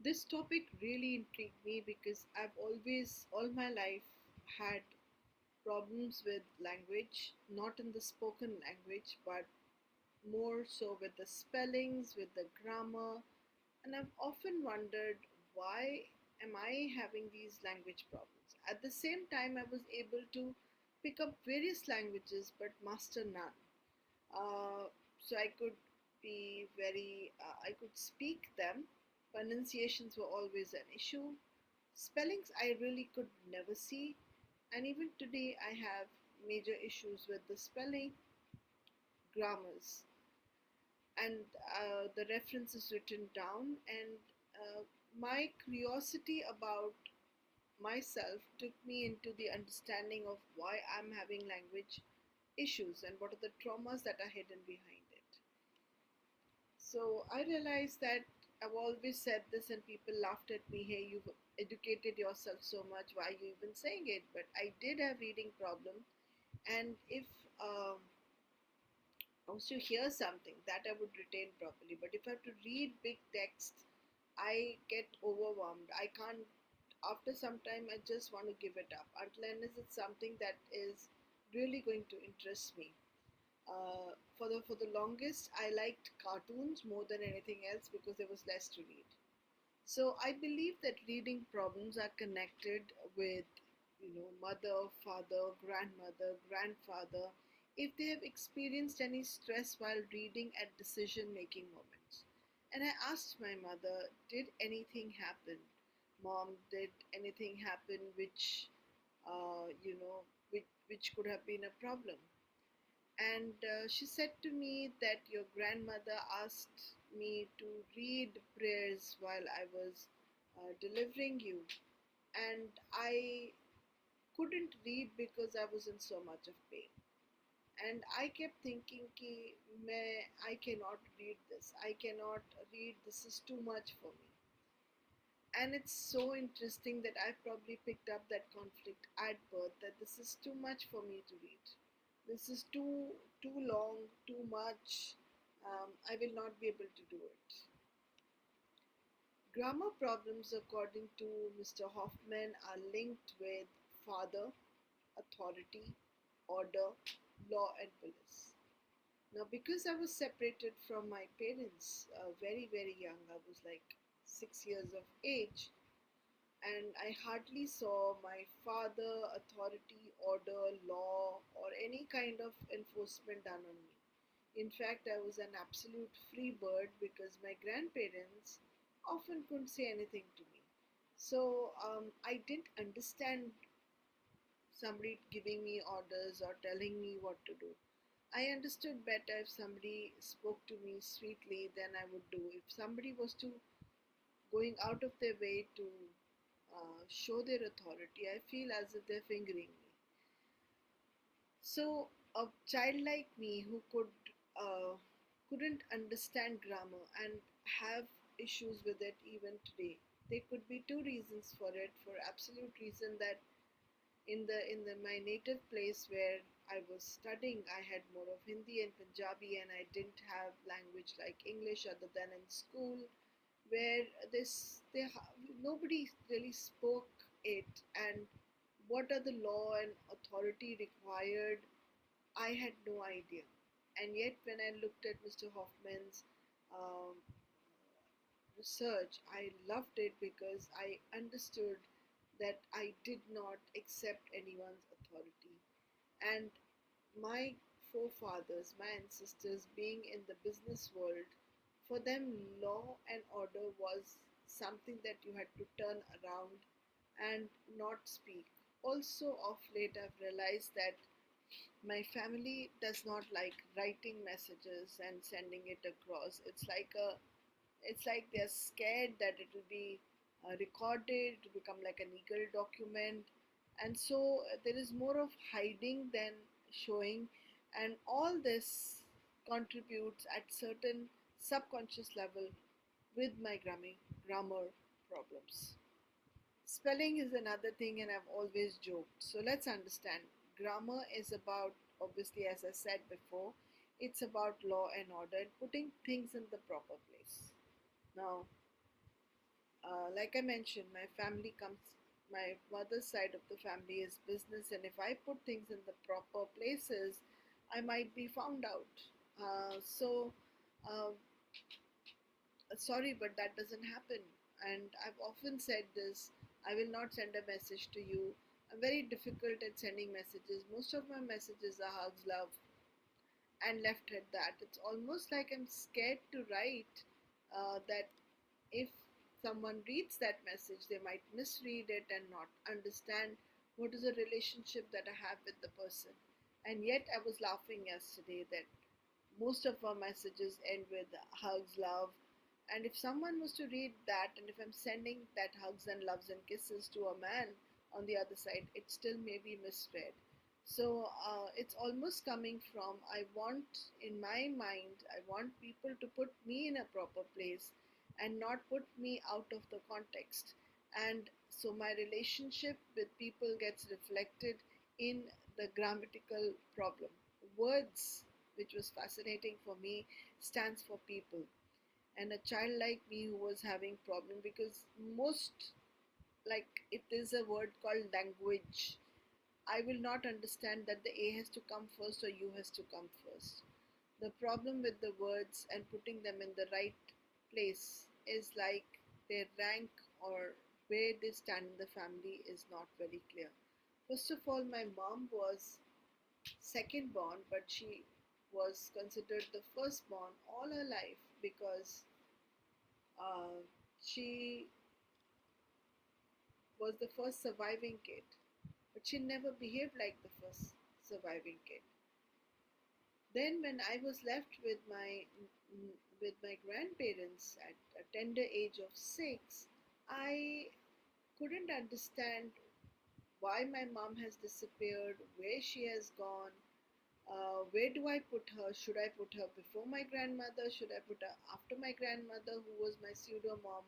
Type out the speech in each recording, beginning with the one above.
This topic really intrigued me because I've always, all my life, had problems with language, not in the spoken language, but more so with the spellings, with the grammar, and I've often wondered why am I having these language problems? At the same time, I was able to pick up various languages but master none. So I could speak them. Pronunciations were always an issue. Spellings I really could never see, and even today I have major issues with the spelling, grammars, and the references written down. And my curiosity about myself took me into the understanding of why I'm having language issues and what are the traumas that are hidden behind it. So I realized that I've always said this, and people laughed at me. Hey, you've educated yourself so much. Why are you even saying it? But I did have reading problem, and if I was to hear something that I would retain properly. But if I have to read big text, I get overwhelmed. I can't. After some time, I just want to give it up until unless it's something that is really going to interest me. For the longest, I liked cartoons more than anything else because there was less to read. So I believe that reading problems are connected with, mother, father, grandmother, grandfather, if they have experienced any stress while reading at decision-making moments. And I asked my mother, did anything happen? Mom, did anything happen which, which could have been a problem? And she said to me that your grandmother asked me to read prayers while I was delivering you, and I couldn't read because I was in so much of pain. And I kept thinking, ki, I cannot read this. I cannot read. This is too much for me. And it's so interesting that I've probably picked up that conflict at birth, that this is too much for me to read. This is too long, too much. I will not be able to do it. Grammar problems, according to Mr. Hoffman, are linked with father, authority, order, law, and police. Now, because I was separated from my parents very, very young, I was like 6 years of age, and I hardly saw my father, authority, order, law, or any kind of enforcement done on me. In fact, I was an absolute free bird because my grandparents often couldn't say anything to me. So I didn't understand somebody giving me orders or telling me what to do. I understood better if somebody spoke to me sweetly than I would do. If somebody was to going out of their way to show their authority, I feel as if they're fingering me. So a child like me who couldn't understand grammar and have issues with it even today. There could be two reasons for it. For absolute reason that in the my native place where I was studying, I had more of Hindi and Punjabi, and I didn't have language like English other than in school, where nobody really spoke it, and what are the law and authority required, I had no idea. And yet, when I looked at Mr. Hoffman's um, research, I loved it because I understood that I did not accept anyone's authority. And my forefathers, my ancestors, being in the business world, for them, law and order was something that you had to turn around and not speak. Also, of late, I've realized that my family does not like writing messages and sending it across. It's like they're scared that it will be recorded, to become like a legal document, and so there is more of hiding than showing, and all this contributes at certain subconscious level with my grammar problems. Spelling is another thing, and I've always joked. So let's understand. Grammar is about, obviously, as I said before, it's about law and order and putting things in the proper place. Now, Like I mentioned, my mother's side of the family is business, and if I put things in the proper places, I might be found out. So, uh, sorry, but that doesn't happen. And I've often said this, I will not send a message to you. I'm very difficult at sending messages. Most of my messages are hugs, love, and left at that. It's almost like I'm scared to write that if someone reads that message, they might misread it and not understand what is the relationship that I have with the person. And yet, I was laughing yesterday that most of our messages end with hugs, love. And if someone was to read that, and if I'm sending that hugs and loves and kisses to a man on the other side, it still may be misread. So it's almost coming from I want, in my mind, I want people to put me in a proper place and not put me out of the context. And so my relationship with people gets reflected in the grammatical problem. Words, which was fascinating for me, stands for people. And a child like me who was having problem, because most, like if there's a word called language, I will not understand that the A has to come first or U has to come first. The problem with the words and putting them in the right place is like their rank or where they stand in the family is not very clear. First of all, my mom was second born, but she was considered the firstborn all her life because uh, she was the first surviving kid, but she never behaved like the first surviving kid. Then, when I was left with my grandparents at a tender age of 6, I couldn't understand why my mom has disappeared, where she has gone, where do I put her? Should I put her before my grandmother? Should I put her after my grandmother, who was my pseudo mom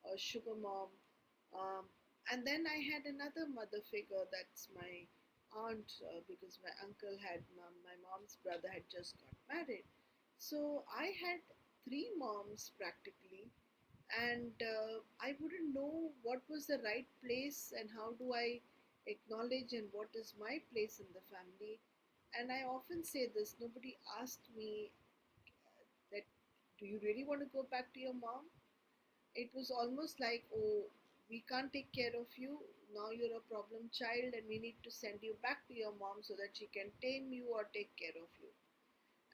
or sugar mom? Um, and then I had another mother figure, that's my aunt, because my uncle had my mom's brother had just got married. So I had three moms practically, and I wouldn't know what was the right place and how do I acknowledge and what is my place in the family. And I often say this, nobody asked me that, do you really want to go back to your mom? It was almost like, oh, we can't take care of you. Now you're a problem child, and we need to send you back to your mom so that she can tame you or take care of you.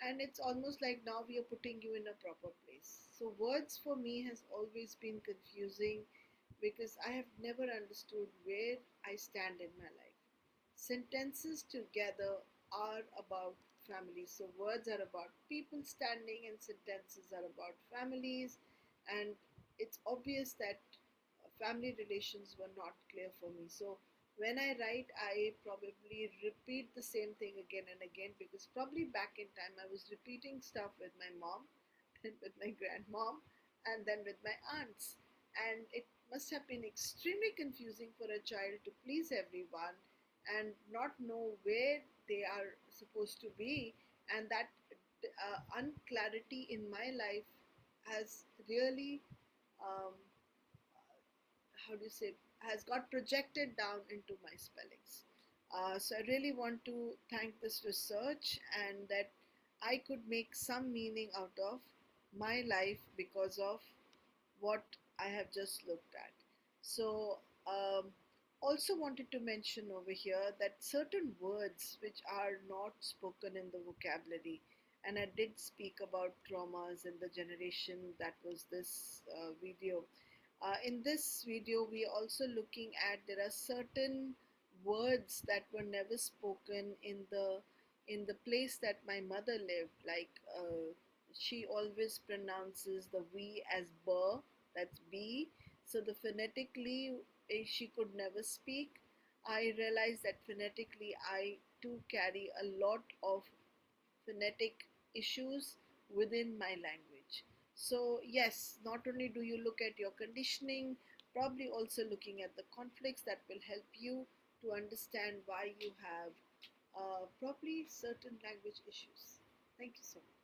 And it's almost like now we are putting you in a proper place. So, words for me has always been confusing because I have never understood where I stand in my life. Sentences together are about families. So words are about people standing, and sentences are about families. And it's obvious that family relations were not clear for me. So when I write, I probably repeat the same thing again and again because probably back in time I was repeating stuff with my mom, and with my grandmom, and then with my aunts. And it must have been extremely confusing for a child to please everyone and not know where they are supposed to be. And that unclarity in my life has really, um, how do you say, has got projected down into my spellings. So I really want to thank this research, and that I could make some meaning out of my life because of what I have just looked at. So, also wanted to mention over here that certain words which are not spoken in the vocabulary, and I did speak about traumas in the generation that was this video. In this video, we are also looking at there are certain words that were never spoken in the place that my mother lived. Like she always pronounces the V as B, that's B. So the phonetically she could never speak. I realized that phonetically I too carry a lot of phonetic issues within my language. So, yes, not only do you look at your conditioning, probably also looking at the conflicts that will help you to understand why you have probably certain language issues. Thank you so much.